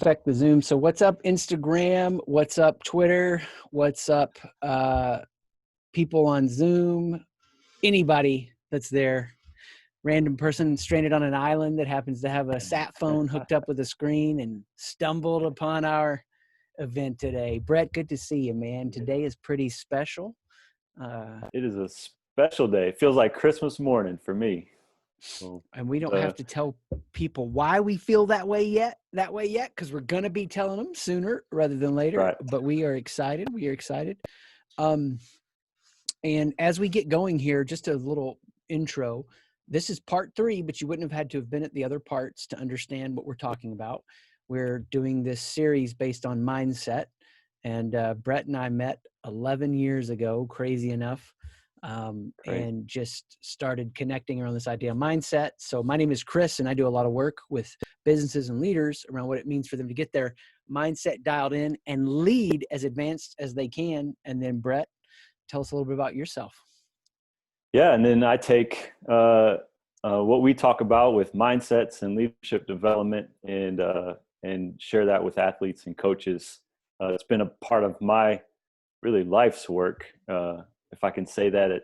Affect the Zoom. So what's up Instagram? What's up Twitter? What's up people on Zoom? Anybody that's there. Random person stranded on an island that happens to have a sat phone hooked up with a screen and stumbled upon our event today. Brett, good to see you, man. Today is pretty special. It is a special day. It feels like Christmas morning for me. And we don't have to tell people why we feel that way yet, because we're going to be telling them sooner rather than later. Right. But we are excited. And as we get going here, just a little intro. This is part 3, but you wouldn't have had to have been at the other parts to understand what we're talking about. We're doing this series based on mindset. And Brett and I met 11 years ago, crazy enough, and just started connecting around this idea of mindset. So my name is Chris, and I do a lot of work with businesses and leaders around what it means for them to get their mindset dialed in and lead as advanced as they can. And then Brett, tell us a little bit about yourself. Yeah, and then I take what we talk about with mindsets and leadership development and share that with athletes and coaches. It's been a part of my really life's work, if I can say that at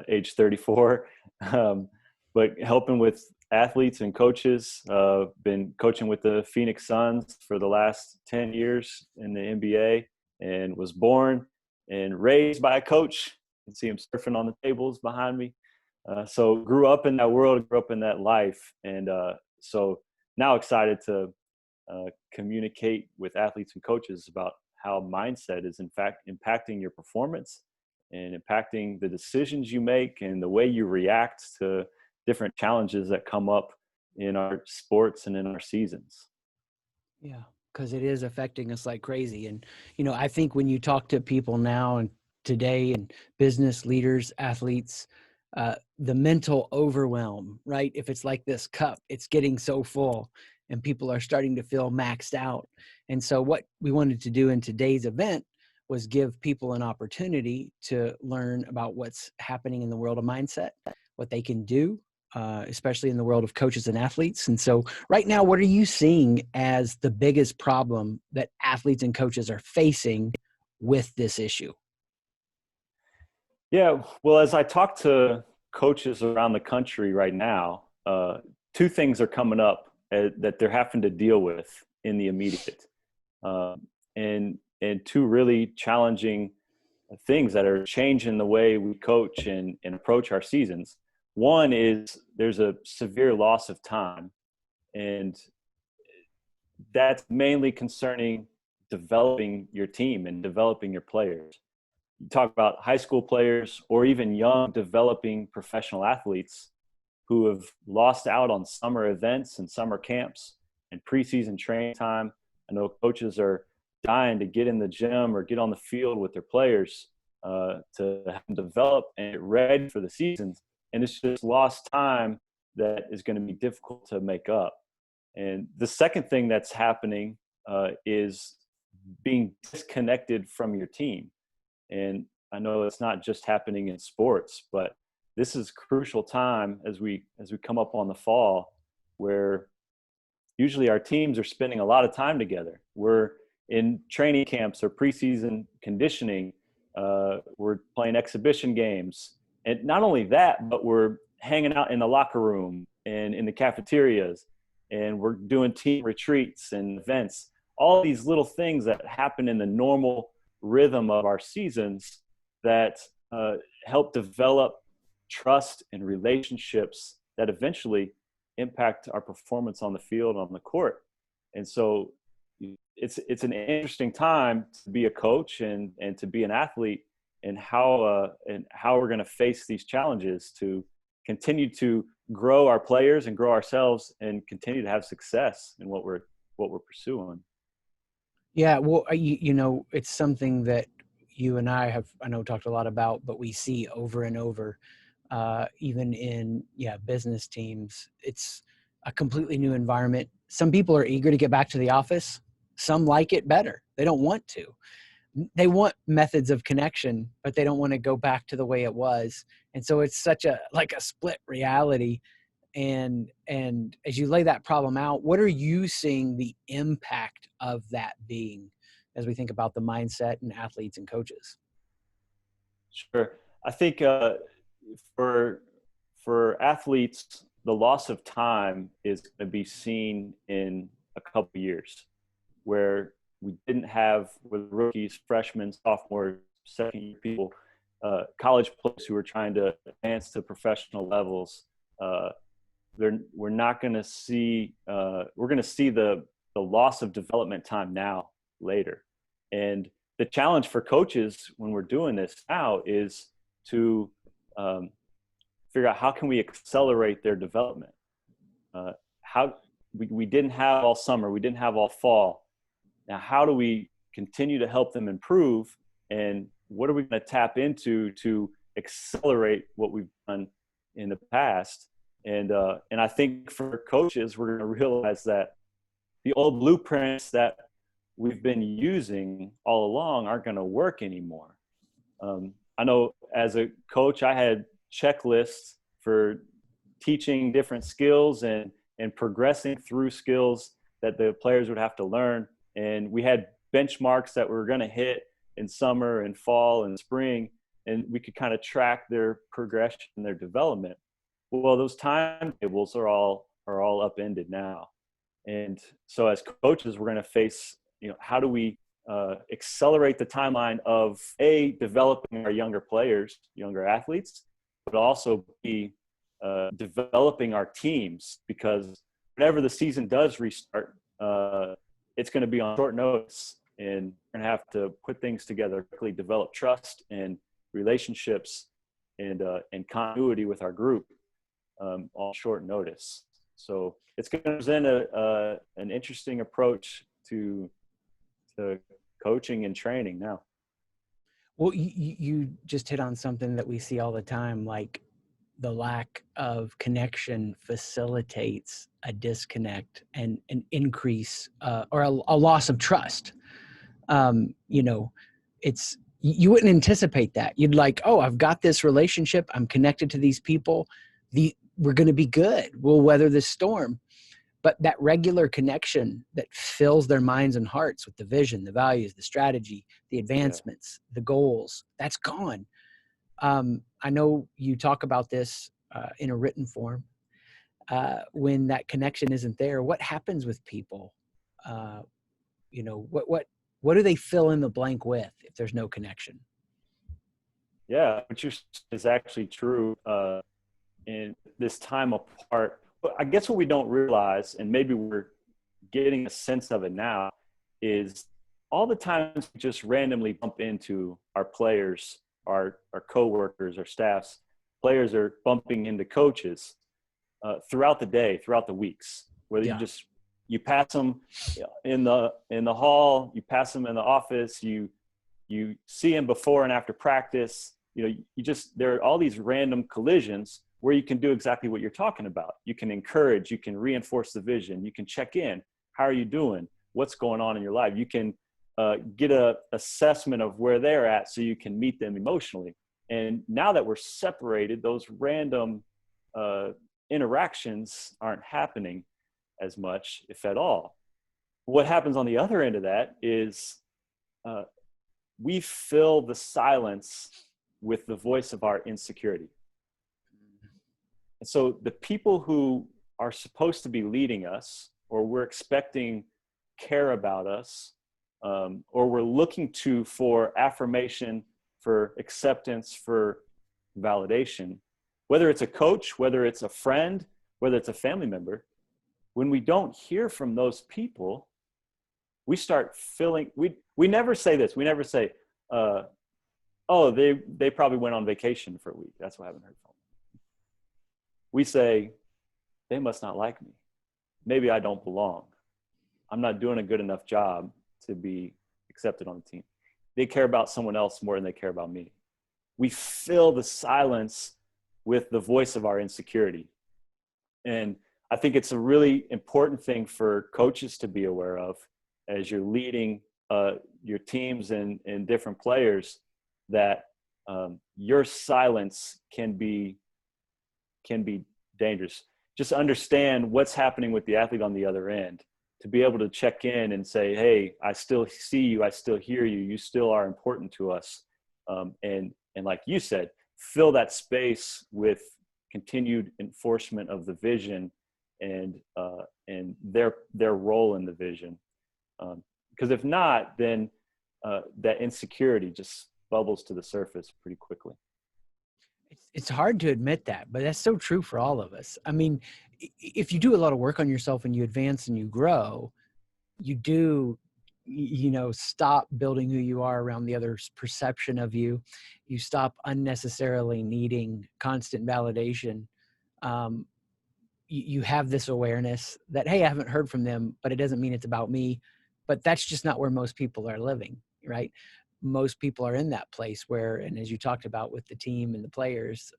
age 34. But helping with athletes and coaches, been coaching with the Phoenix Suns for the last 10 years in the NBA, and was born and raised by a coach. You can see him surfing on the tables behind me. So grew up in that world, grew up in that life. And so now excited to communicate with athletes and coaches about how mindset is in fact impacting your performance and impacting the decisions you make and the way you react to different challenges that come up in our sports and in our seasons. Yeah, because it is affecting us like crazy. And, I think when you talk to people now and today and business leaders, athletes, the mental overwhelm, right? If it's like this cup, it's getting so full and people are starting to feel maxed out. And so what we wanted to do in today's event was give people an opportunity to learn about what's happening in the world of mindset, what they can do, especially in the world of coaches and athletes. And so right now, what are you seeing as the biggest problem that athletes and coaches are facing with this issue? Yeah, well, as I talk to coaches around the country right now, 2 things are coming up that they're having to deal with in the immediate, and 2 really challenging things that are changing the way we coach and approach our seasons. One is there's a severe loss of time, and that's mainly concerning developing your team and developing your players. You talk about high school players or even young developing professional athletes who have lost out on summer events and summer camps and preseason training time. I know coaches are dying to get in the gym or get on the field with their players to have them develop and get ready for the seasons. And it's just lost time that is going to be difficult to make up. And the second thing that's happening is being disconnected from your team. And I know it's not just happening in sports, but this is crucial time as we come up on the fall, where usually our teams are spending a lot of time together. We're in training camps or preseason conditioning. We're playing exhibition games. And not only that, but we're hanging out in the locker room and in the cafeterias, and we're doing team retreats and events. All these little things that happen in the normal rhythm of our seasons that help develop trust and relationships that eventually impact our performance on the field, on the court. And so it's an interesting time to be a coach and to be an athlete, and how we're going to face these challenges to continue to grow our players and grow ourselves and continue to have success in what we're pursuing. Yeah, well, it's something that you and I have, I know, talked a lot about, but we see over and over, even in business teams. It's a completely new environment. Some people are eager to get back to the office. Some like it better. They don't want to. They want methods of connection, but they don't want to go back to the way it was. And so it's such a split reality. And as you lay that problem out, what are you seeing the impact of that being as we think about the mindset and athletes and coaches? Sure. I think for athletes, the loss of time is going to be seen in a couple of years, where we didn't have with rookies, freshmen, sophomores, second year people, college players who are trying to advance to professional levels. We're not going to see. We're going to see the loss of development time now later, and the challenge for coaches when we're doing this now is to figure out how can we accelerate their development. How we didn't have all summer, we didn't have all fall. Now, how do we continue to help them improve, and what are we going to tap into to accelerate what we've done in the past? And I think for coaches, we're going to realize that the old blueprints that we've been using all along aren't going to work anymore. I know as a coach, I had checklists for teaching different skills and progressing through skills that the players would have to learn. And we had benchmarks that we were going to hit in summer and fall and spring, and we could kind of track their progression and their development. Well, those timetables are all upended now. And so as coaches, we're going to face, how do we accelerate the timeline of developing our younger players, younger athletes, but also developing our teams, because whenever the season does restart, it's going to be on short notice, and we're going to have to put things together quickly, develop trust and relationships and continuity with our group on short notice. So it's going to present an interesting approach to coaching and training now. Well, you just hit on something that we see all the time, like the lack of connection facilitates a disconnect and an increase or a loss of trust. You wouldn't anticipate that. You'd like, oh, I've got this relationship. I'm connected to these people. We're going to be good. We'll weather this storm. But that regular connection that fills their minds and hearts with the vision, the values, the strategy, the advancements, the goals, that's gone. I know you talk about this in a written form. When that connection isn't there, what happens with people? What do they fill in the blank with if there's no connection? Yeah, which is actually true in this time apart. But I guess what we don't realize, and maybe we're getting a sense of it now, is all the times we just randomly bump into our players, our coworkers, our staffs. Players are bumping into coaches throughout the day, throughout the weeks. Whether you pass them in the hall, you pass them in the office, you see them before and after practice. There are all these random collisions where you can do exactly what you're talking about. You can encourage, you can reinforce the vision, you can check in. How are you doing? What's going on in your life? You can get a assessment of where they're at so you can meet them emotionally. And now that we're separated, those random interactions aren't happening as much, if at all. What happens on the other end of that is we fill the silence with the voice of our insecurity. And so the people who are supposed to be leading us, or we're expecting care about us, or we're looking to for affirmation, for acceptance, for validation, whether it's a coach, whether it's a friend, whether it's a family member, when we don't hear from those people, we start feeling, we never say this. We never say, they probably went on vacation for a week. That's why I haven't heard from them. We say, they must not like me. Maybe I don't belong. I'm not doing a good enough job to be accepted on the team. They care about someone else more than they care about me. We fill the silence with the voice of our insecurity. And I think it's a really important thing for coaches to be aware of as you're leading your teams and different players, that your silence can be dangerous. just understand what's happening with the athlete on the other end, to be able to check in and say, hey, I still see you, I still hear you, you still are important to us. And like you said, fill that space with continued enforcement of the vision and their role in the vision. Because if not, then that insecurity just bubbles to the surface pretty quickly. It's hard to admit that, but that's so true for all of us. I mean, if you do a lot of work on yourself and you advance and you grow, you do, stop building who you are around the other's perception of you. You stop unnecessarily needing constant validation. You have this awareness that, hey, I haven't heard from them, but it doesn't mean it's about me. But that's just not where most people are living, right? Most people are in that place where, and as you talked about with the team and the players,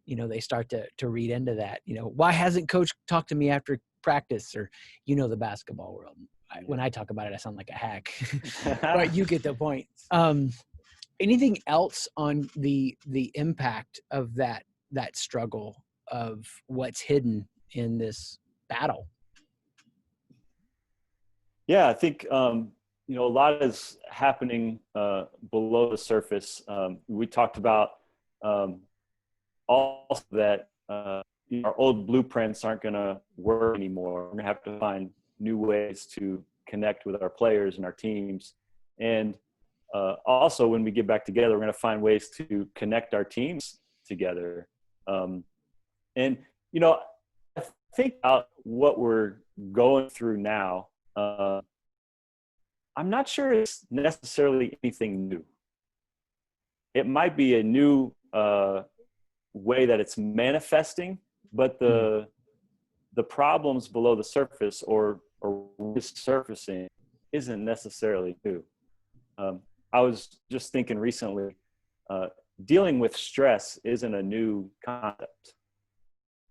they start to read into that. Why hasn't coach talked to me after practice? Or, the basketball world. When I talk about it, I sound like a hack, but you get the point. Anything else on the impact of that struggle of what's hidden in this battle? Yeah, I think, a lot is happening below the surface. We talked about also that our old blueprints aren't going to work anymore. We're going to have to find new ways to connect with our players and our teams. And also, when we get back together, we're going to find ways to connect our teams together. And, I think about what we're going through now. I'm not sure it's necessarily anything new. It might be a new way that it's manifesting, but the problems below the surface or surfacing isn't necessarily new. I was just thinking recently, dealing with stress isn't a new concept.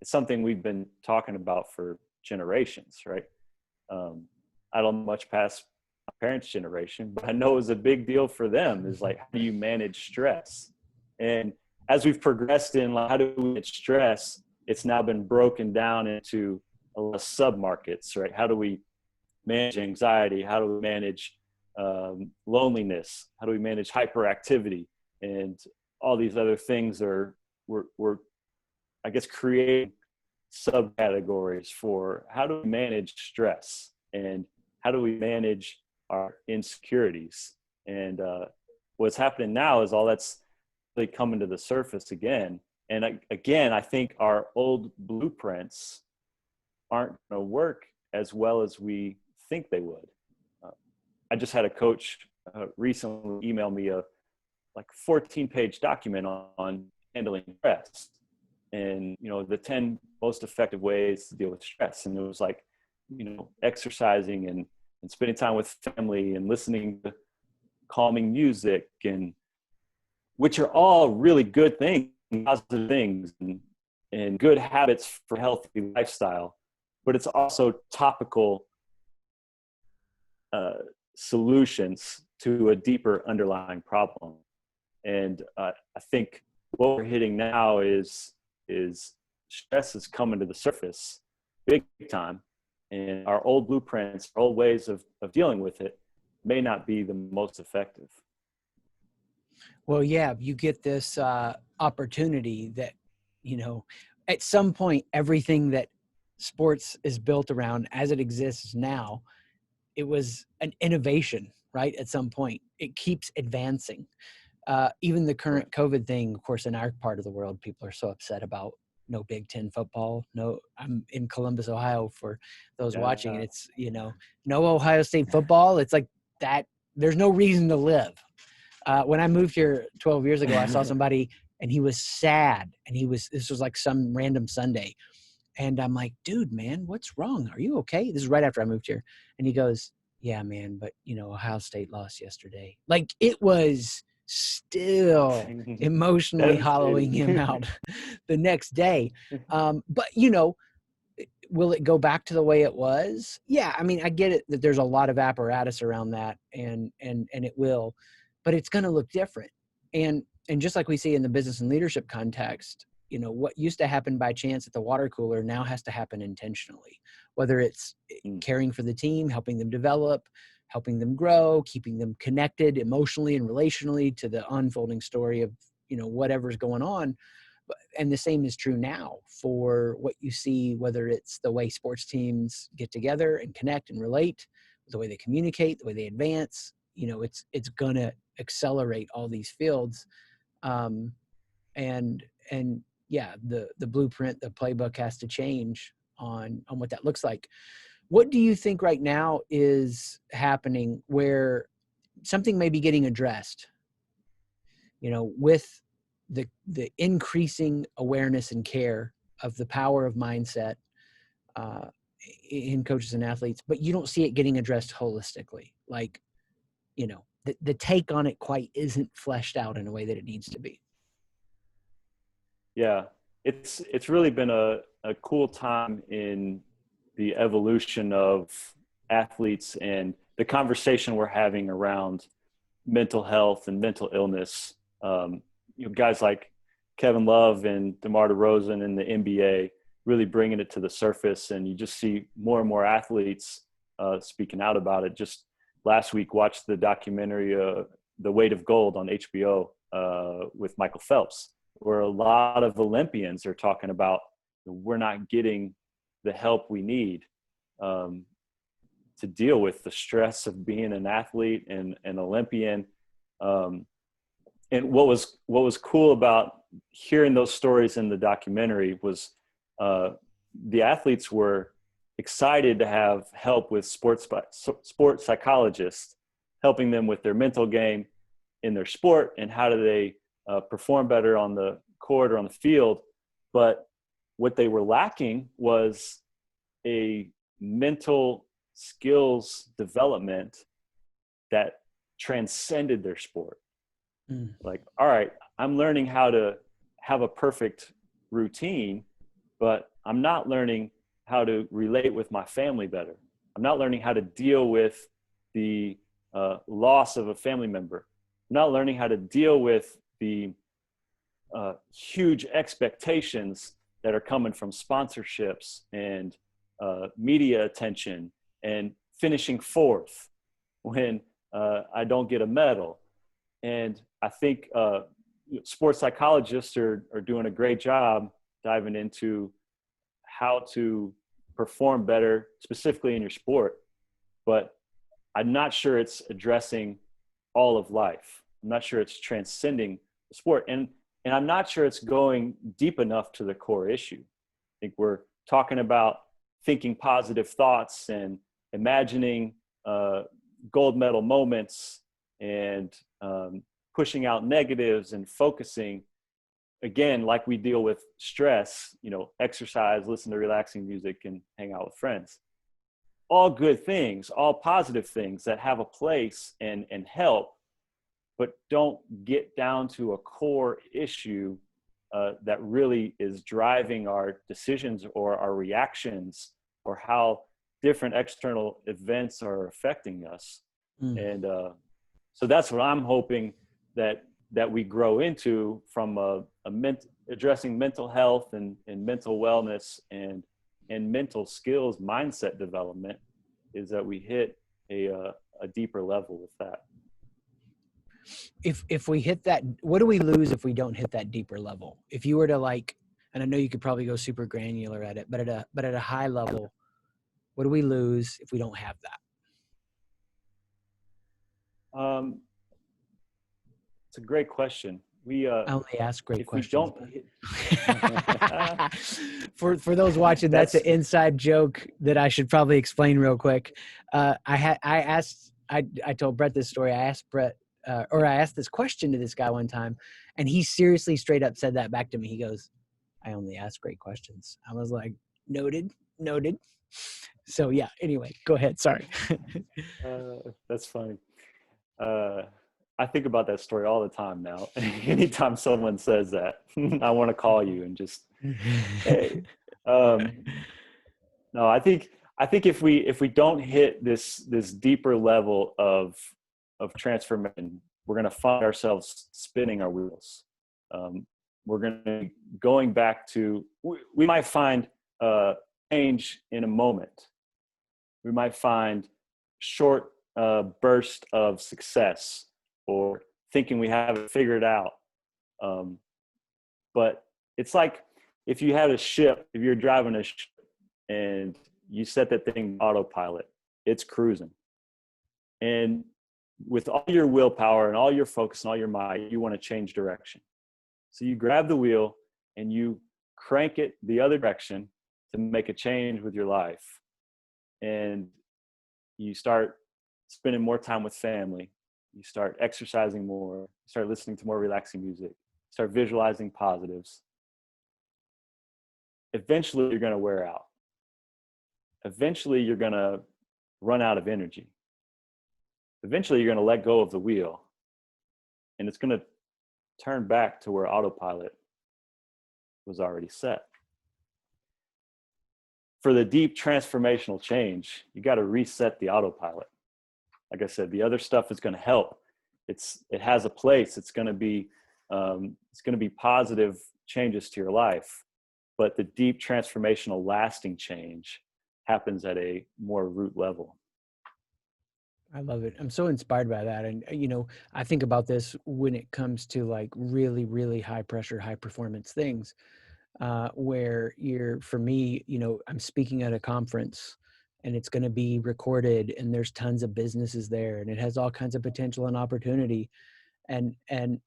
It's something we've been talking about for generations, right? I don't much past my parents' generation, but I know it was a big deal for them, is like, how do you manage stress? And as we've progressed in how do we manage stress, it's now been broken down into a lot of sub-markets, right? How do we manage anxiety? How do we manage loneliness? How do we manage hyperactivity? And all these other things we're I guess, creating subcategories for how do we manage stress and how do we manage our insecurities. And what's happening now is all that's really coming to the surface again. And again, I think our old blueprints aren't going to work as well as we think they would. I just had a coach recently email me a 14-page document on handling stress and, the 10 most effective ways to deal with stress. And it was exercising and spending time with family and listening to calming music, and which are all really good things, positive things, and good habits for healthy lifestyle. But it's also topical solutions to a deeper underlying problem. And I think what we're hitting now is stress is coming to the surface big time. And our old blueprints, our old ways of dealing with it may not be the most effective. Well, yeah, you get this opportunity that, at some point, everything that sports is built around as it exists now, it was an innovation, right? At some point, it keeps advancing. Even the current COVID thing, of course, in our part of the world, people are so upset about no Big Ten football. No, I'm in Columbus, Ohio, for those watching. And it's, no Ohio State football. It's like that. There's no reason to live. When I moved here 12 years ago, I saw somebody and he was sad. And this was like some random Sunday. And I'm like, dude, man, what's wrong? Are you okay? This is right after I moved here. And he goes, yeah, man, but Ohio State lost yesterday. Like, it was still emotionally hollowing him out the next day. But will it go back to the way it was? Yeah. I mean, I get it that there's a lot of apparatus around that and it will, but it's going to look different. And just like we see in the business and leadership context, you know, what used to happen by chance at the water cooler now has to happen intentionally, whether it's caring for the team, helping them develop, helping them grow, keeping them connected emotionally and relationally to the unfolding story of, you know, whatever's going on. And the same is true now for what you see, whether it's the way sports teams get together and connect and relate, the way they communicate, the way they advance. You know, it's going to accelerate all these fields. And yeah, the blueprint, the playbook has to change on what that looks like. What do you think right now is happening where something may be getting addressed, you know, with the increasing awareness and care of the power of mindset in coaches and athletes, but you don't see it getting addressed holistically? Like, you know, the take on it quite isn't fleshed out in a way that it needs to be. Yeah, it's really been a cool time in the evolution of athletes and the conversation we're having around mental health and mental illness. You know, guys like Kevin Love and DeMar DeRozan in the NBA really bringing it to the surface, and you just see more and more athletes speaking out about it. Just last week, watched the documentary "The Weight of Gold" on HBO with Michael Phelps, where a lot of Olympians are talking about we're not getting the help we need to deal with the stress of being an athlete and an Olympian. And what was cool about hearing those stories in the documentary was the athletes were excited to have help with sports psychologists helping them with their mental game in their sport and how do they perform better on the court or on the field. But what they were lacking was a mental skills development that transcended their sport. Like, all right, I'm learning how to have a perfect routine, but I'm not learning how to relate with my family better. I'm not learning how to deal with the loss of a family member. I'm not learning how to deal with the huge expectations that are coming from sponsorships and media attention and finishing fourth when I don't get a medal. And I think sports psychologists are doing a great job diving into how to perform better, specifically in your sport. But I'm not sure it's addressing all of life. I'm not sure it's transcending the sport. And I'm not sure it's going deep enough to the core issue. I think we're talking about thinking positive thoughts and imagining gold medal moments and pushing out negatives and focusing, again, like we deal with stress, you know, exercise, listen to relaxing music, and hang out with friends. All good things, all positive things that have a place and help, but don't get down to a core issue that really is driving our decisions or our reactions or how different external events are affecting us. And so that's what I'm hoping that we grow into from addressing mental health and mental wellness and mental skills, mindset development, is that we hit a deeper level with that. If we hit that, what do we lose if we don't hit that deeper level? If you were to, like, and I know you could probably go super granular at it, but at a high level, what do we lose if we don't have that? It's a great question. I only ask great questions. For those watching, that's an inside joke that I should probably explain real quick. I told Brett this story. I asked this question to this guy one time, and he seriously straight up said that back to me. He goes, "I only ask great questions." I was like, noted. So yeah, anyway, go ahead. Sorry. That's funny. I think about that story all the time now. Anytime someone says that, I want to call you and just, hey. No, I think if we don't hit this deeper level of transformation, we're going to find ourselves spinning our wheels. we're going to be going back to, we might find change in a moment. We might find short burst of success or thinking we have it figured out. But it's like if you had a ship, if you're driving a ship and you set that thing autopilot, it's cruising. And with all your willpower and all your focus and all your might, you want to change direction. So you grab the wheel and you crank it the other direction to make a change with your life. And you start spending more time with family. You start exercising more, you start listening to more relaxing music, start visualizing positives. Eventually you're going to wear out. Eventually you're going to run out of energy. Eventually you're going to let go of the wheel, and it's going to turn back to where autopilot was already set. For the deep transformational change, you got to reset the autopilot. Like I said, the other stuff is going to help. It has a place. It's going to be positive changes to your life, but the deep transformational lasting change happens at a more root level. I love it. I'm so inspired by that. And, I think about this when it comes to like really, really high pressure, high performance things, where for me, I'm speaking at a conference and it's going to be recorded and there's tons of businesses there and it has all kinds of potential and opportunity. And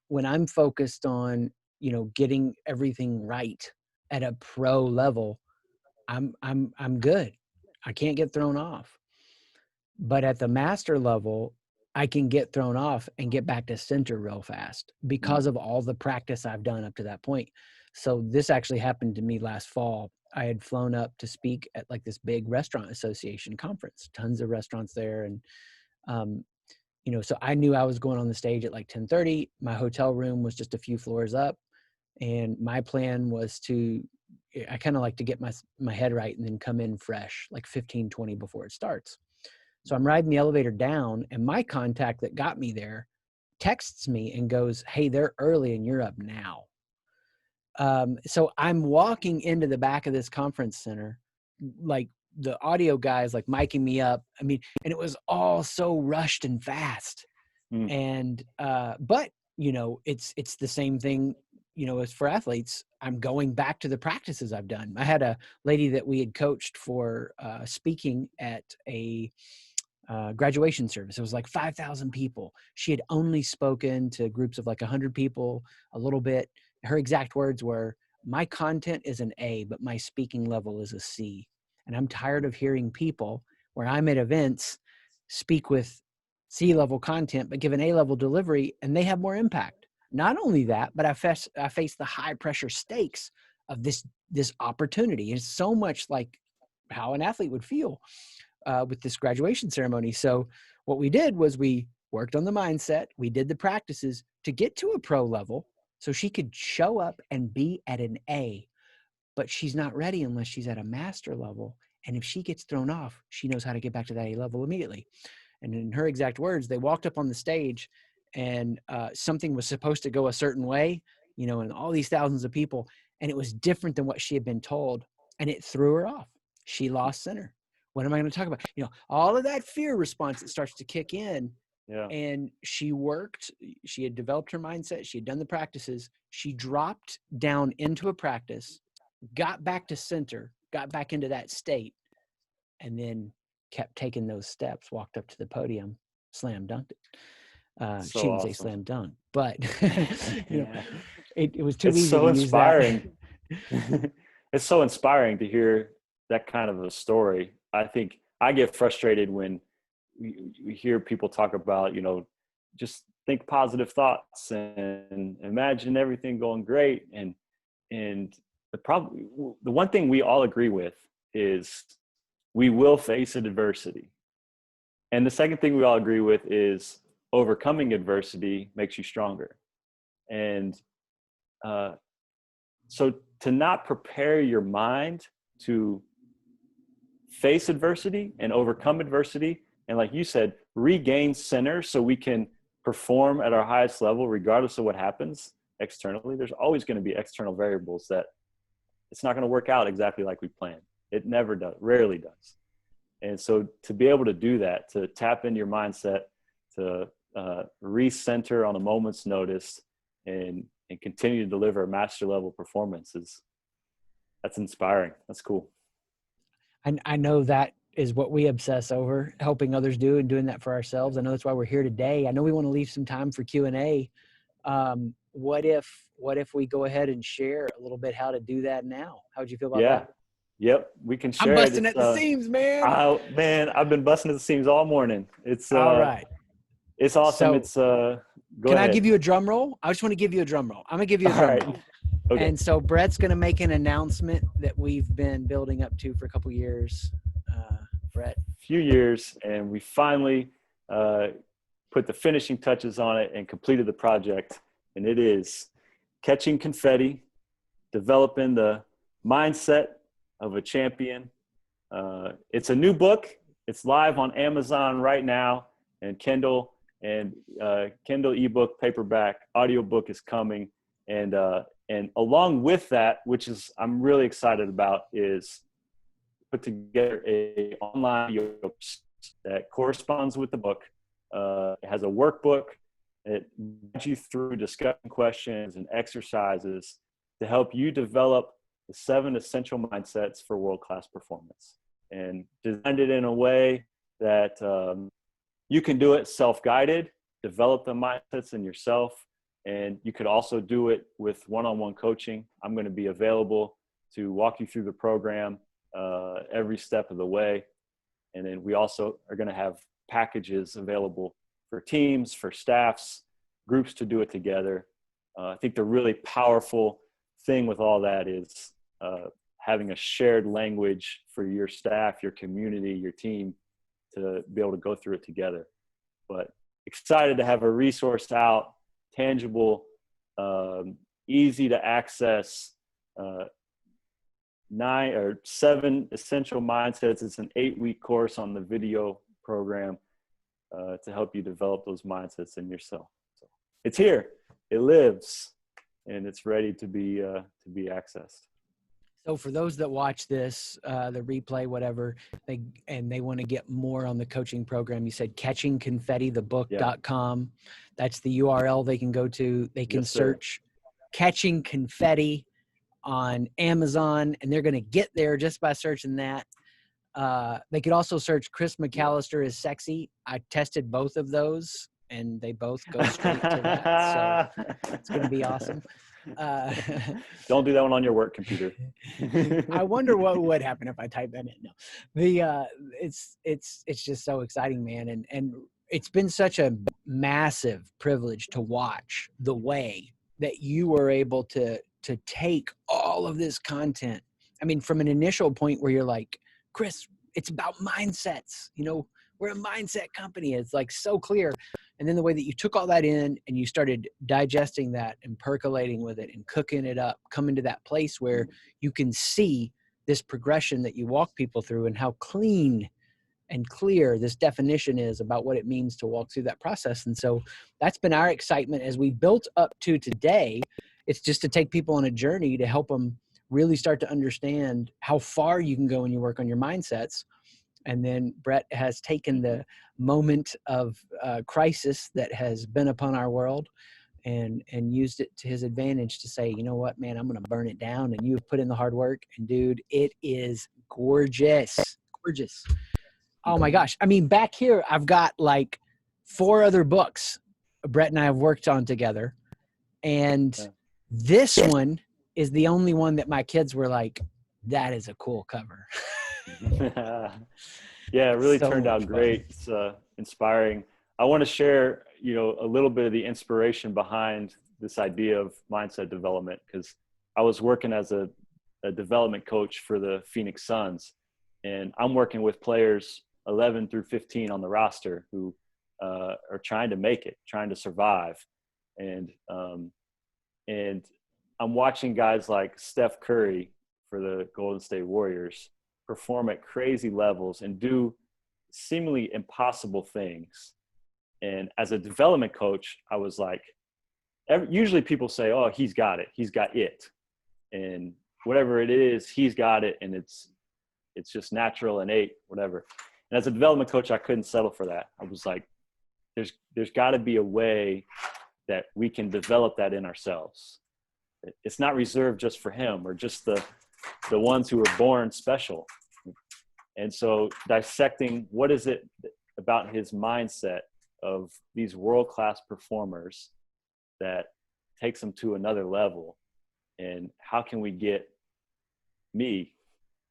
when I'm focused on, getting everything right at a pro level, I'm good. I can't get thrown off. But at the master level, I can get thrown off and get back to center real fast because of all the practice I've done up to that point. So this actually happened to me last fall. I had flown up to speak at like this big restaurant association conference, tons of restaurants there. And, so I knew I was going on the stage at like 10:30. My hotel room was just a few floors up. And my plan was I kind of like to get my head right and then come in fresh, like 15, 20 before it starts. So I'm riding the elevator down and my contact that got me there texts me and goes, "Hey, they're early and you're up now." So I'm walking into the back of this conference center, like the audio guys like miking me up. I mean, and it was all so rushed and fast. And, but it's the same thing, as for athletes. I'm going back to the practices I've done. I had a lady that we had coached for speaking at a graduation service. It was like 5,000 people. She had only spoken to groups of like 100 people, a little bit. Her exact words were, "My content is an A, but my speaking level is a C. And I'm tired of hearing people where I'm at events speak with C-level content, but give an A-level delivery and they have more impact." Not only that, but I face the high pressure stakes of this opportunity. It's so much like how an athlete would feel with this graduation ceremony. So what we did was we worked on the mindset. We did the practices to get to a pro level so she could show up and be at an A, but she's not ready unless she's at a master level. And if she gets thrown off, she knows how to get back to that A level immediately. And in her exact words, they walked up on the stage and something was supposed to go a certain way, and all these thousands of people, and it was different than what she had been told. And it threw her off. She lost center. What am I going to talk about? All of that fear response that starts to kick in. Yeah. And she had developed her mindset. She had done the practices. She dropped down into a practice, got back to center, got back into that state, and then kept taking those steps, walked up to the podium, slam dunked it. She didn't say slam dunk, but it was too easy to use that. It's so inspiring to hear that kind of a story. I think I get frustrated when we hear people talk about, just think positive thoughts and imagine everything going great. And the one thing we all agree with is we will face adversity. And the second thing we all agree with is overcoming adversity makes you stronger. And so to not prepare your mind to face adversity and overcome adversity, and like you said, regain center so we can perform at our highest level regardless of what happens, externally, there's always going to be external variables that it's not going to work out exactly like we planned. It never does, rarely does. And so to be able to do that, to tap into your mindset, to recenter on a moment's notice and continue to deliver a master level performance that's inspiring. That's cool. I know that is what we obsess over, helping others do and doing that for ourselves. I know that's why we're here today. I know we want to leave some time for Q&A. What if we go ahead and share a little bit how to do that now? How would you feel about that? Yep. We can share I'm busting it. at the seams, man. I've been busting at the seams all morning. It's all right. It's awesome. So, it's go can ahead. I give you a drum roll? I just want to give you a drum roll. I'm gonna give you a drum roll. Okay. And so Brett's gonna make an announcement that we've been building up to for a couple years. Brett. Few years, and we finally put the finishing touches on it and completed the project. And it is Catching Confetti, Developing the Mindset of a Champion. It's a new book. It's live on Amazon right now, and Kindle ebook, paperback, audiobook is coming. And along with that, which is I'm really excited about, is put together a online video that corresponds with the book. It has a workbook. It guides you through discussion questions and exercises to help you develop the 7 essential mindsets for world-class performance, and designed it in a way that you can do it self-guided, develop the mindsets in yourself, and you could also do it with one-on-one coaching. I'm going to be available to walk you through the program every step of the way. And then we also are going to have packages available for teams, for staffs, groups to do it together. I think the really powerful thing with all that is having a shared language for your staff, your community, your team to be able to go through it together. But excited to have a resource out, tangible, easy to access, 7 essential mindsets. It's an 8-week course on the video program to help you develop those mindsets in yourself. So it's here, it lives, and it's ready to be accessed. So for those that watch this, the replay, whatever, they want to get more on the coaching program, you said catchingconfettithebook.com. That's the URL they can go to. They can search Catching Confetti on Amazon, and they're going to get there just by searching that. They could also search Chris McAllister is sexy. I tested both of those, and they both go straight to that. So it's going to be awesome. Don't do that one on your work computer. I wonder what would happen if I type that in. No, it's just so exciting, man. And it's been such a massive privilege to watch the way that you were able to take all of this content. I mean, from an initial point where you're like, Chris, it's about mindsets, we're a mindset company. It's like so clear. And then the way that you took all that in and you started digesting that and percolating with it and cooking it up, coming to that place where you can see this progression that you walk people through and how clean and clear this definition is about what it means to walk through that process. And so that's been our excitement as we built up to today. It's just to take people on a journey to help them really start to understand how far you can go when you work on your mindsets. And then Brett has taken the moment of crisis that has been upon our world and used it to his advantage to say, you know what, man, I'm going to burn it down. And you've put in the hard work. And dude, it is gorgeous. Gorgeous. Oh my gosh. I mean, back here, I've got like 4 other books Brett and I have worked on together. And this one is the only one that my kids were like, that is a cool cover. Yeah, it really turned out great. It's inspiring. I want to share, a little bit of the inspiration behind this idea of mindset development, because I was working as a development coach for the Phoenix Suns, and I'm working with players 11 through 15 on the roster who are trying to make it, trying to survive. And I'm watching guys like Steph Curry for the Golden State Warriors perform at crazy levels and do seemingly impossible things. And as a development coach, I was like, usually people say, oh, he's got it. He's got it. And whatever it is, he's got it. And it's just natural, innate, whatever. And as a development coach, I couldn't settle for that. I was like, there's got to be a way that we can develop that in ourselves. It's not reserved just for him or just the ones who were born special. And so dissecting what is it about his mindset of these world-class performers that takes them to another level, and how can we get me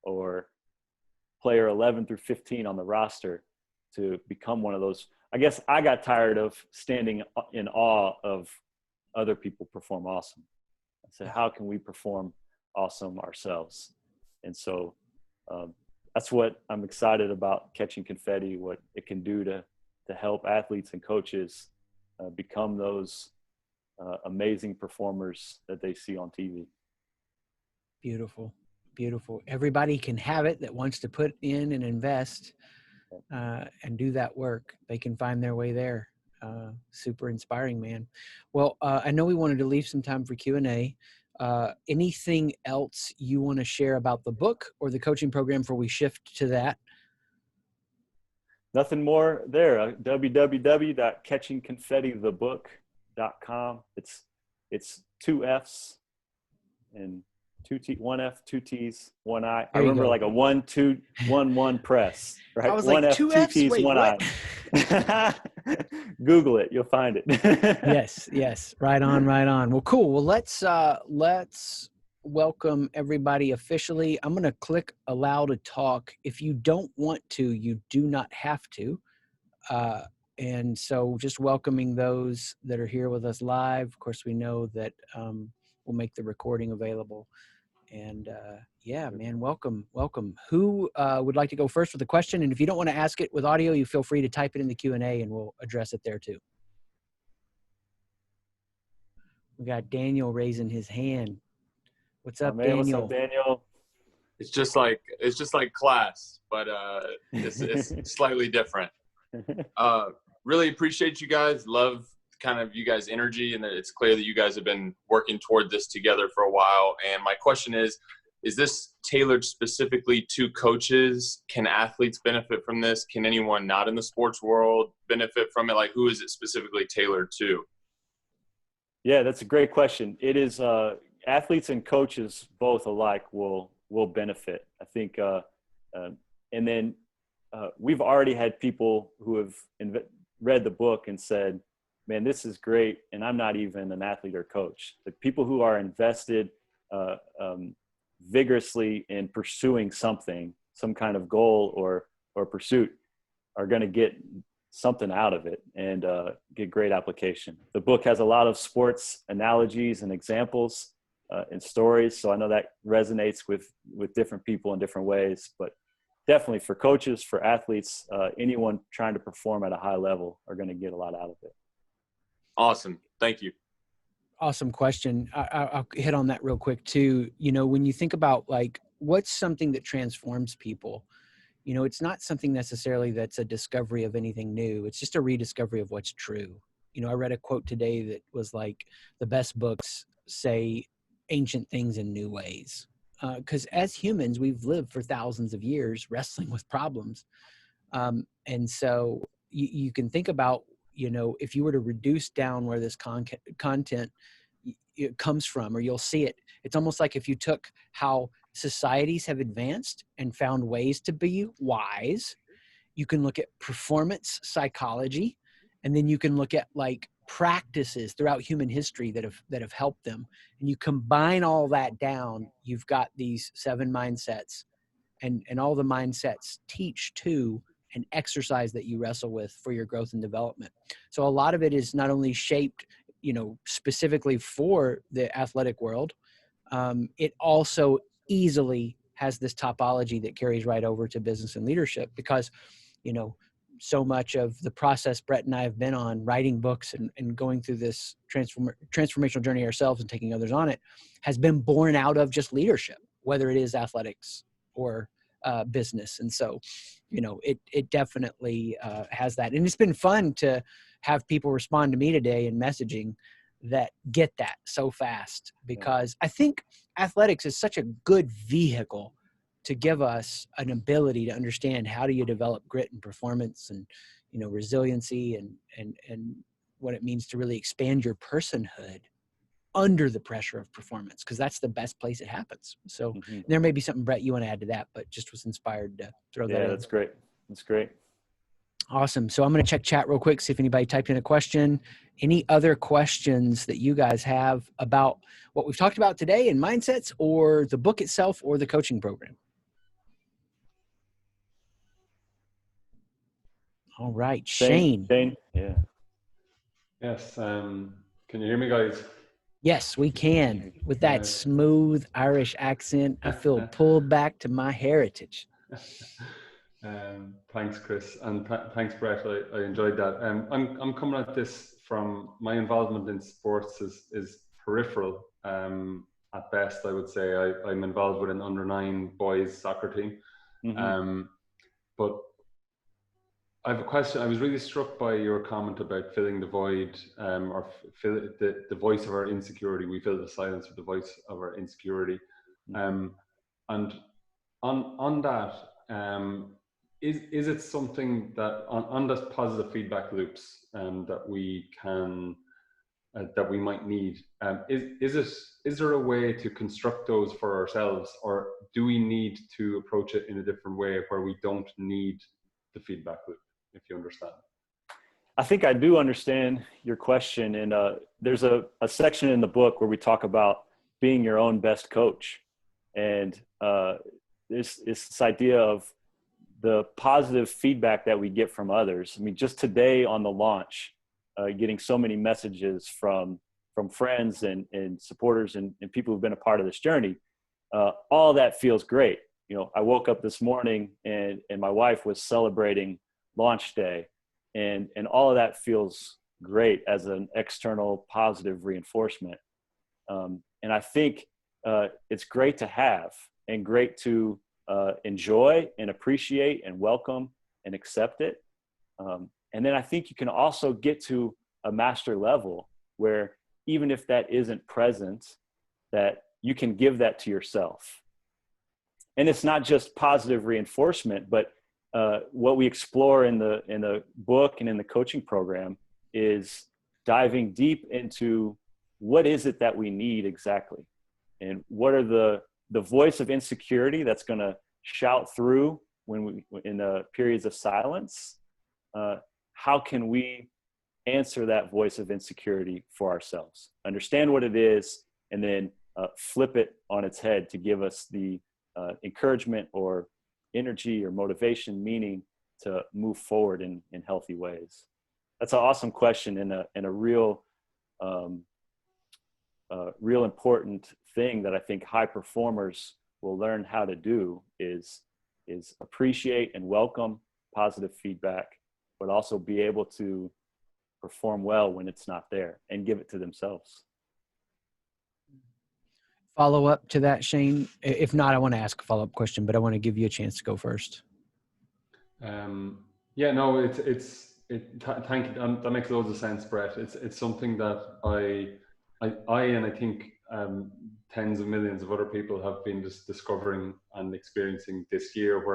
or player 11 through 15 on the roster to become one of those. I guess I got tired of standing in awe of other people perform awesome. I said, how can we perform awesome ourselves? And so that's what I'm excited about Catching Confetti, what it can do to help athletes and coaches become those amazing performers that they see on TV. Beautiful. Beautiful. Everybody can have it that wants to put in and invest and do that work. They can find their way there. Super inspiring, man. Well, I know we wanted to leave some time for Q&A. Anything else you want to share about the book or the coaching program before we shift to that? Nothing more there. www.catchingconfettithebook.com. It's 2 F's and 2 T, 1 F, 2 T's, 1 I. I remember like a 1, 2, 1, 1 press, right? I was 1 like, F, 2 2 F's? T's, Wait, 1 what? I. Google it. You'll find it. Yes. Right on. Well, cool. Well, let's welcome everybody officially. I'm going to click allow to talk. If you don't want to, you do not have to. And so just welcoming those that are here with us live. Of course, we know that we'll make the recording available. And yeah, man, welcome. Who would like to go first with the question? And if you don't want to ask it with audio, you feel free to type it in the Q&A and we'll address it there too. We got Daniel raising his hand. What's up, man, Daniel? What's up, Daniel? It's just like class, but it's slightly different. Really appreciate you guys. Love kind of you guys' energy, and it's clear that you guys have been working toward this together for a while. And my question is this tailored specifically to coaches? Can athletes benefit from this? Can anyone not in the sports world benefit from it? Like, who is it specifically tailored to? Yeah, that's a great question. It is athletes and coaches both alike will benefit. I think, and then we've already had people who have read the book and said, man, this is great, and I'm not even an athlete or coach. The people who are invested vigorously in pursuing something, some kind of goal or pursuit, are going to get something out of it and get great application. The book has a lot of sports analogies and examples and stories, so I know that resonates with different people in different ways, but definitely for coaches, for athletes, anyone trying to perform at a high level are going to get a lot out of it. Awesome. Thank you. Awesome question. I'll hit on that real quick too. You know, when you think about like, what's something that transforms people, you know, it's not something necessarily that's a discovery of anything new. It's just a rediscovery of what's true. You know, I read a quote today that was like, the best books say ancient things in new ways. Because as humans, we've lived for thousands of years wrestling with problems. And so you can think about, you know, if you were to reduce down where this content it comes from, or you'll see it, it's almost like if you took how societies have advanced and found ways to be wise, you can look at performance psychology, and then you can look at like practices throughout human history that have helped them. And you combine all that down, you've got these 7 mindsets, and all the mindsets teach to an exercise that you wrestle with for your growth and development. So a lot of it is not only shaped, you know, specifically for the athletic world, it also easily has this topology that carries right over to business and leadership, because, you know, so much of the process Brett and I have been on, writing books and going through this transformational journey ourselves and taking others on it, has been born out of just leadership, whether it is athletics or business. And so, you know, it definitely has that. And it's been fun to have people respond to me today in messaging that get that so fast, because I think athletics is such a good vehicle to give us an ability to understand how do you develop grit and performance and, you know, resiliency and what it means to really expand your personhood under the pressure of performance, because that's the best place it happens. So there may be something, Brett, you want to add to that, but just was inspired to throw that in. Yeah, that's great. That's great. Awesome. So I'm going to check chat real quick, see if anybody typed in a question. Any other questions that you guys have about what we've talked about today in mindsets, or the book itself, or the coaching program? All right, Shane. Shane, yeah. Yes. Can you hear me, guys? Yes, we can. With that smooth Irish accent, I feel pulled back to my heritage. Thanks, Chris, and thanks, Brett. I enjoyed that. I'm coming at this from my involvement in sports is peripheral. At best, I would say I'm involved with an under-9 boys soccer team. But I have a question. I was really struck by your comment about filling the void, or fill the voice of our insecurity. We fill the silence with the voice of our insecurity. And on that, is it something that on those positive feedback loops that we can that we might need? Is there a way to construct those for ourselves, or do we need to approach it in a different way where we don't need the feedback loop? If you understand. I think I do understand your question. And there's a section in the book where we talk about being your own best coach. And there's this idea of the positive feedback that we get from others. I mean, just today on the launch, getting so many messages from friends and supporters and people who've been a part of this journey, all that feels great. You know, I woke up this morning and my wife was celebrating launch day, and all of that feels great as an external positive reinforcement. And I think it's great to have and great to enjoy and appreciate and welcome and accept it. And then I think you can also get to a master level where even if that isn't present, that you can give that to yourself. And it's not just positive reinforcement, but what we explore in the book and in the coaching program is diving deep into what is it that we need exactly, and what are the voice of insecurity that's going to shout through when we in the periods of silence. How can we answer that voice of insecurity for ourselves? Understand what it is, and then flip it on its head to give us the encouragement or energy or motivation, meaning to move forward in healthy ways. That's an awesome question, and a real important thing that I think high performers will learn how to do is appreciate and welcome positive feedback, but also be able to perform well when it's not there and give it to themselves. Follow up to that, Shane? If not, I want to ask a follow-up question, but I want to give you a chance to go first. Yeah, no, thank you. That makes loads of sense, Brett. It's something that I and I think tens of millions of other people have been just discovering and experiencing this year,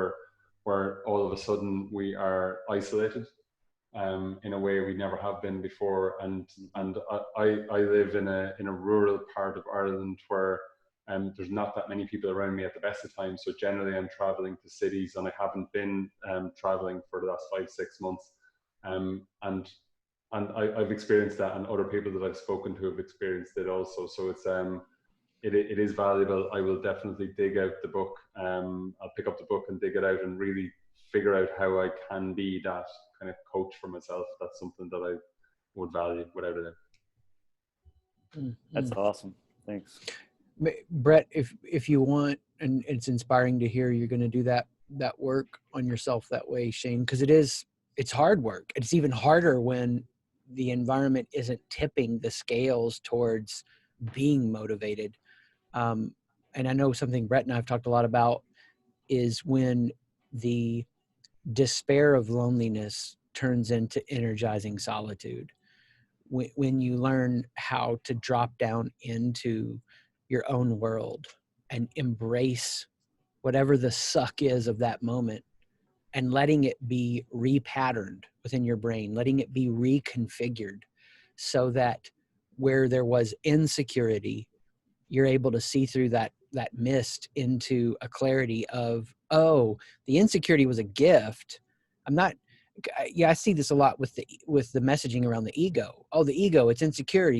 where all of a sudden we are isolated in a way we never have been before. And I live in a rural part of Ireland where there's not that many people around me at the best of times. So generally I'm traveling to cities, and I haven't been traveling for the last 5-6 months. And I've experienced that, and other people that I've spoken to have experienced it also. So it's it is valuable. I will definitely dig out the book. I'll pick up the book and dig it out and really figure out how I can be that kind of coach for myself. That's something that I would value without a doubt. That's awesome. Thanks. Brett, if you want, and it's inspiring to hear you're going to do that work on yourself that way, Shane, because it's hard work. It's even harder when the environment isn't tipping the scales towards being motivated. And I know something Brett and I have talked a lot about is when the despair of loneliness turns into energizing solitude. when you learn how to drop down into your own world and embrace whatever the suck is of that moment and letting it be repatterned within your brain, letting it be reconfigured so that where there was insecurity, you're able to see through that mist into a clarity of, oh, the insecurity was a gift. I see this a lot with the messaging around the ego. Oh, the ego, it's insecure.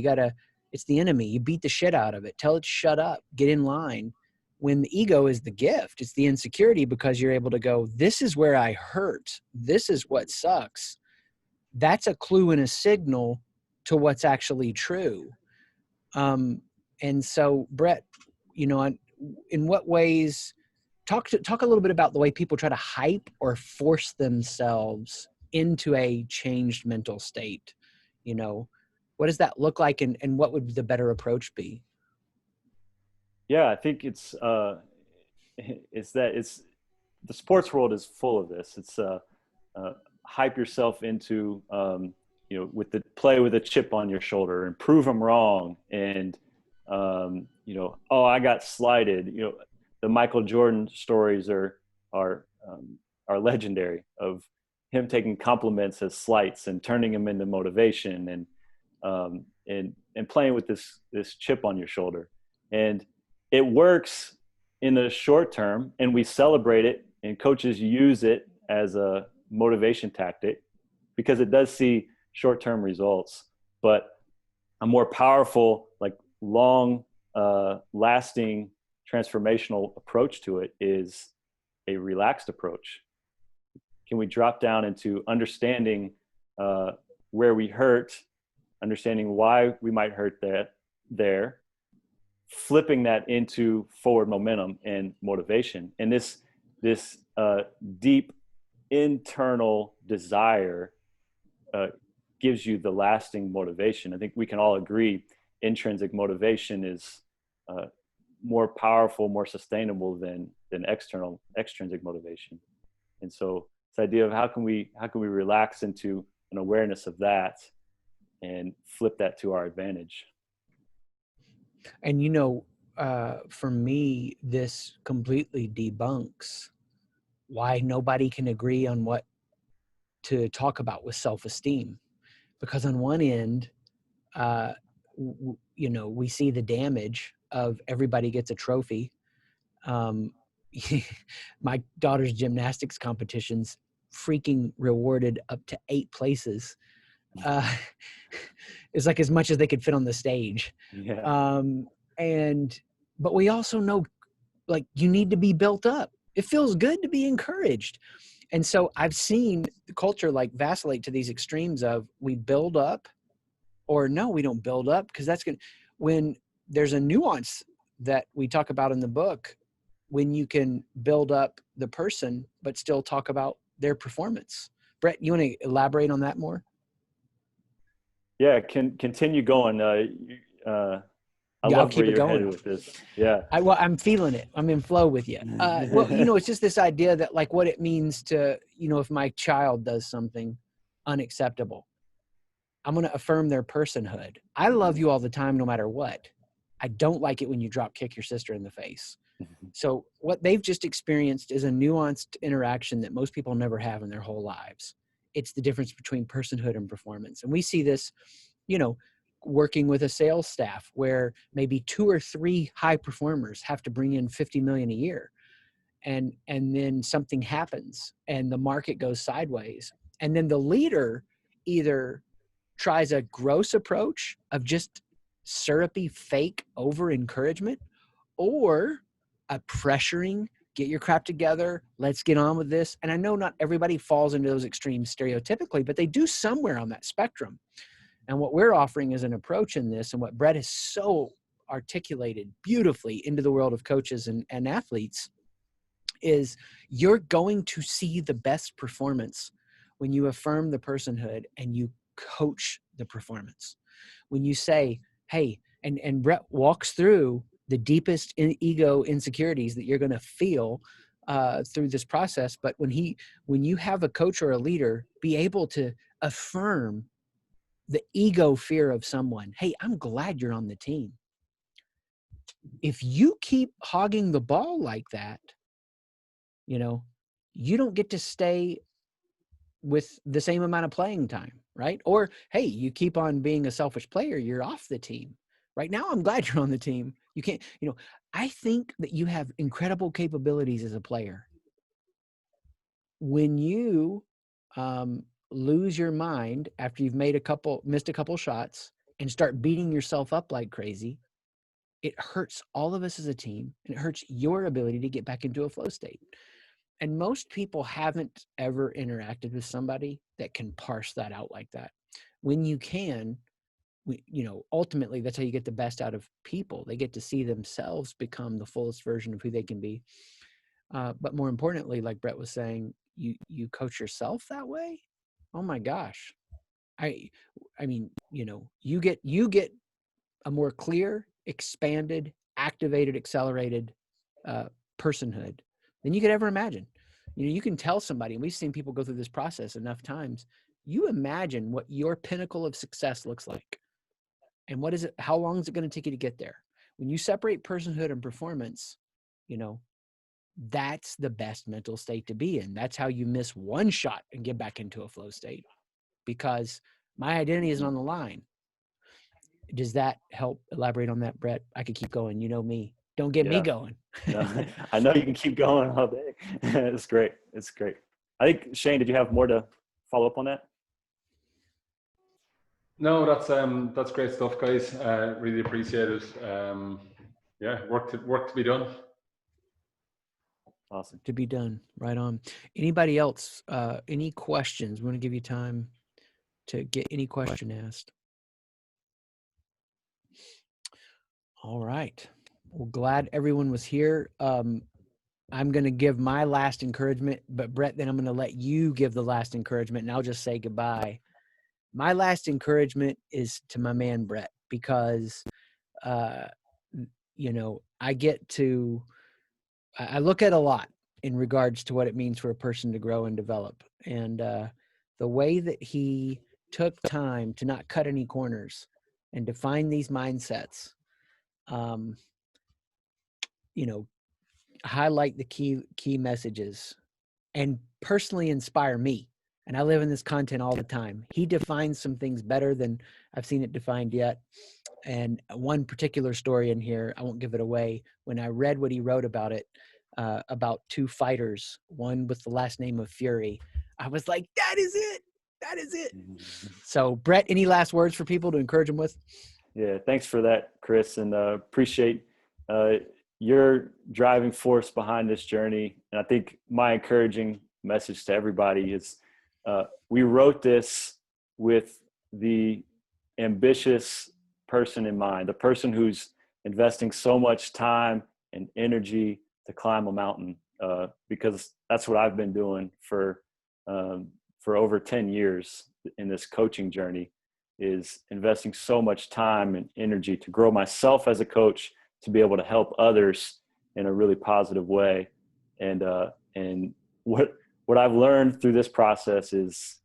It's the enemy. You beat the shit out of it. Tell it to shut up, get in line. When the ego is the gift, it's the insecurity, because you're able to go, this is where I hurt. This is what sucks. That's a clue and a signal to what's actually true. And so, Brett, in what ways, talk a little bit about the way people try to hype or force themselves into a changed mental state. What does that look like, and what would the better approach be? Yeah, I think it's the sports world is full of this. It's hype yourself into with the play with a chip on your shoulder and prove them wrong, and oh, I got slighted. The Michael Jordan stories are legendary, of him taking compliments as slights and turning them into motivation, and playing with this chip on your shoulder. And it works in the short term, and we celebrate it, and coaches use it as a motivation tactic because it does see short-term results. But a more powerful, like long lasting transformational approach to it is a relaxed approach. Can we drop down into understanding where we hurt, understanding why we might hurt there, flipping that into forward momentum and motivation. And this deep internal desire gives you the lasting motivation. I think we can all agree intrinsic motivation is more powerful, more sustainable than extrinsic motivation. And so this idea of how can we relax into an awareness of that and flip that to our advantage. And for me, this completely debunks why nobody can agree on what to talk about with self-esteem. Because on one end, we see the damage of everybody gets a trophy. My daughter's gymnastics competitions freaking rewarded up to 8 places. It's like as much as they could fit on the stage. Yeah. But we also know, like, you need to be built up. It feels good to be encouraged. And so I've seen the culture like vacillate to these extremes of we build up, or no, we don't build up, because when there's a nuance that we talk about in the book, when you can build up the person, but still talk about their performance. Brett, you want to elaborate on that more? Yeah, continue going. I love where you're headed with this. Yeah. I'm feeling it. I'm in flow with you. It's just this idea that, like, what it means to, if my child does something unacceptable, I'm going to affirm their personhood. I love you all the time, no matter what. I don't like it when you drop kick your sister in the face. So what they've just experienced is a nuanced interaction that most people never have in their whole lives. It's the difference between personhood and performance. And we see this, working with a sales staff where maybe 2 or 3 high performers have to bring in $50 million a year. And then something happens and the market goes sideways. And then the leader either tries a gross approach of just syrupy, fake over encouragement, or a pressuring, get your crap together, let's get on with this. And I know not everybody falls into those extremes stereotypically, but they do somewhere on that spectrum. And what we're offering is an approach in this, and what Brett has so articulated beautifully into the world of coaches and athletes, is you're going to see the best performance when you affirm the personhood and you coach the performance. When you say, hey, and Brett walks through the deepest ego insecurities that you're going to feel through this process. But when you have a coach or a leader be able to affirm the ego fear of someone. Hey, I'm glad you're on the team. If you keep hogging the ball like that, you don't get to stay with the same amount of playing time, right? Or, hey, you keep on being a selfish player, you're off the team. Right now, I'm glad you're on the team. You can't, I think that you have incredible capabilities as a player. When you lose your mind after you've missed a couple shots and start beating yourself up like crazy, it hurts all of us as a team, and it hurts your ability to get back into a flow state. And most people haven't ever interacted with somebody that can parse that out like that. When you can, ultimately that's how you get the best out of people. They get to see themselves become the fullest version of who they can be. But more importantly, like Brett was saying, you coach yourself that way. Oh my gosh. I mean, you get a more clear, expanded, activated, accelerated personhood than you could ever imagine. You can tell somebody, and we've seen people go through this process enough times. You imagine what your pinnacle of success looks like, and how long is it going to take you to get there? When you separate personhood and performance, that's the best mental state to be in. That's how you miss one shot and get back into a flow state, because my identity isn't on the line. Does that help elaborate on that, Brett? I could keep going. You know me. Don't get me going. No, I know you can keep going all day. It's great. It's great. I think, Shane, did you have more to follow up on that? No, that's great stuff, guys. Really appreciate it. Work to be done. Awesome. To be done. Right on. Anybody else? Any questions? We want to give you time to get any question asked. All right. Well, glad everyone was here. I'm going to give my last encouragement, but Brett, then I'm going to let you give the last encouragement, and I'll just say goodbye. My last encouragement is to my man, Brett, because, I look at a lot in regards to what it means for a person to grow and develop. And the way that he took time to not cut any corners and define these mindsets, highlight the key messages and personally inspire me. And I live in this content all the time. He defines some things better than I've seen it defined yet. And one particular story in here, I won't give it away. When I read what he wrote about it, about two fighters, one with the last name of Fury, I was like, that is it. That is it. So Brett, any last words for people to encourage them with? Yeah, thanks for that, Chris, and appreciate your driving force behind this journey. And I think my encouraging message to everybody is we wrote this with the ambitious person in mind, the person who's investing so much time and energy to climb a mountain, because that's what I've been doing for over 10 years in this coaching journey, is investing so much time and energy to grow myself as a coach, to be able to help others in a really positive way. And what I've learned through this process is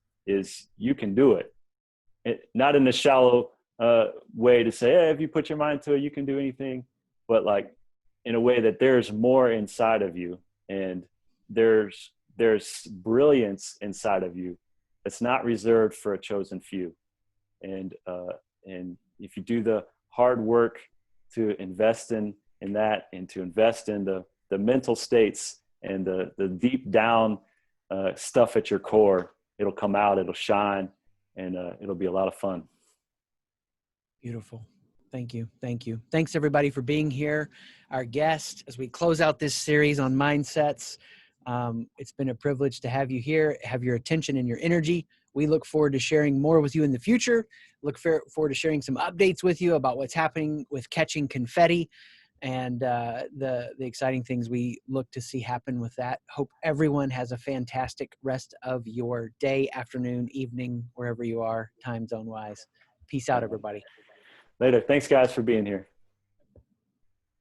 you can do it. Not in a shallow way to say, hey, if you put your mind to it, you can do anything, but like in a way that there's more inside of you, and there's brilliance inside of you that's not reserved for a chosen few. And if you do the hard work to invest in that, and to invest in the mental states and the deep down stuff at your core, it'll come out, it'll shine, and it'll be a lot of fun. Beautiful. Thank you. Thank you. Thanks everybody for being here. Our guest, as we close out this series on mindsets, it's been a privilege to have you here, have your attention and your energy. We look forward to sharing more with you in the future. Look forward to sharing some updates with you about what's happening with Catching Confetti and the exciting things we look to see happen with that. Hope everyone has a fantastic rest of your day, afternoon, evening, wherever you are, time zone wise. Peace out, everybody. Later. Thanks, guys, for being here.